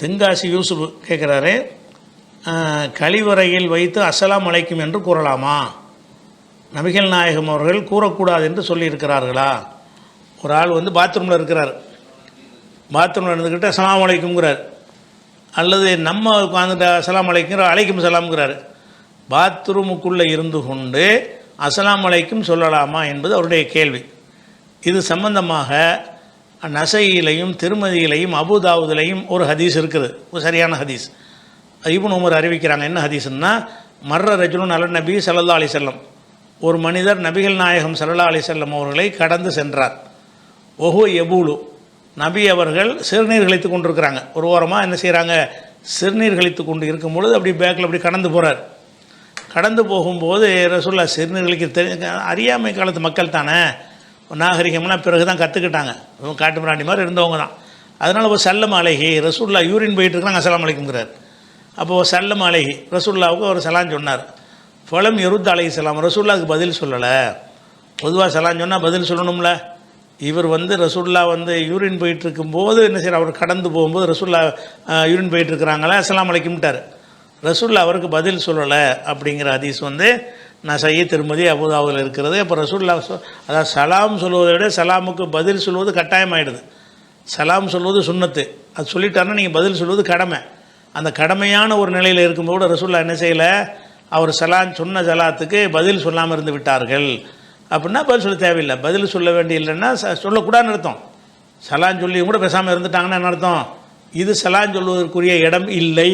தென்காசி யூசுப் கேட்குறாரு, கழிவறையில் வைத்து அஸ்ஸலாமு அலைக்கும் என்று கூறலாமா? நபிகள் நாயகம் அவர்கள் கூறக்கூடாது என்று சொல்லியிருக்கிறார்களா? ஒரு ஆள் வந்து பாத்ரூமில் இருக்கிறார், பாத்ரூமில் இருந்துக்கிட்டு அஸ்ஸலாமு அலைக்கும்ங்கிறார், அல்லது நம்ம உட்காந்துட்டு அஸ்ஸலாமு அலைக்கும் அலைக்கும் சலாம்ங்கிறார். பாத்ரூமுக்குள்ளே இருந்து கொண்டு அஸ்ஸலாமு அலைக்கும் சொல்லலாமா என்பது அவருடைய கேள்வி. இது சம்பந்தமாக நசையிலையும் திருமதியிலையும் அபுதாவுதிலையும் ஒரு ஹதீஸ் இருக்குது, ஒரு சரியான ஹதீஸ். இப்னு உமர் அறிவிக்கிறாங்க. என்ன ஹதீஸ்னா, மர்ர ரஜுலுன் அல நபி ஸல்லல்லாஹு அலைஹி வஸல்லம், ஒரு மனிதர் நபிகள் நாயகம் ஸல்லல்லாஹு அலைஹி வஸல்லம் அவர்களை கடந்து சென்றார். ஒஹு எபூலு, நபி அவர்கள் சிறுநீர் கழித்து கொண்டிருக்கிறாங்க. ஒரு ஓரமாக என்ன செய்கிறாங்க, சிறுநீர் கழித்து கொண்டு இருக்கும் பொழுது அப்படி பேக்கில் அப்படி கடந்து போகிறார். கடந்து போகும்போது ரசூலுல்லாஹ் சிறுநீர் கழிக்க அறியாமை காலத்து மக்கள் தானே, நாகரிகம்னா பிறகு தான் கற்றுக்கிட்டாங்க, காட்டு மிராண்டி மாதிரி இருந்தவங்க தான். அதனால் ஒரு சல்லம் அலைஹி, ரசூலுல்லாஹ் யூரின் போயிட்டு இருக்கிறாங்க, அஸ்ஸலாமு அலைக்கும்ங்கிறார். அப்போது சல்லம் அலைஹி, ரசூலுல்லாவுக்கு ஒரு சலான் சொன்னார். ஃபலம் யருத் அலைஹிஸ்ஸலாம், ரசூலுல்லாவுக்கு பதில் சொல்லலை. பொதுவாக சலான் சொன்னால் பதில் சொல்லணும்ல. இவர் வந்து ரசூலுல்லாஹ் வந்து யூரின் போயிட்டு இருக்கும்போது என்ன செய்யற, அவர் கடந்து போகும்போது ரசூலுல்லாஹ் யூரின் போயிட்டு இருக்கிறாங்களா, அஸ்ஸலாமு அலைக்கும்ட்டார். ரசூலுல்லாஹ் அவருக்கு பதில் சொல்லலை அப்படிங்கிற ஹதீஸ் வந்து நசை திருமதி அபுதாவுதில் இருக்கிறது. அப்போ ரசூலுல்லாஹ் அதாவது சலாம் சொல்வதை விட சலாமுக்கு பதில் சொல்வது கட்டாயமாயிடுது. சலாம் சொல்வது சுன்னத்து, அது சொல்லிட்டாருன்னா நீங்கள் பதில் சொல்வது கடமை. அந்த கடமையான ஒரு நிலையில் இருக்கும்போது ரசூலுல்லாஹ் என்ன செய்யலை, அவர் சலான் சொன்ன சலாத்துக்கு பதில் சொல்லாமல் இருந்து விட்டார்கள். அப்படின்னா பதில் சொல்ல தேவையில்லை. பதில் சொல்ல வேண்டிய இல்லைன்னா சொல்லக்கூடாதுன்னு அர்த்தம். சலான் சொல்லியும் கூட பேசாமல் இருந்துட்டாங்கன்னா என்ன அர்த்தம், இது சலான் சொல்வதற்குரிய இடம் இல்லை,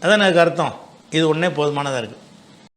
அதான் எனக்கு அர்த்தம். இது ஒன்றே போதுமானதாக இருக்குது.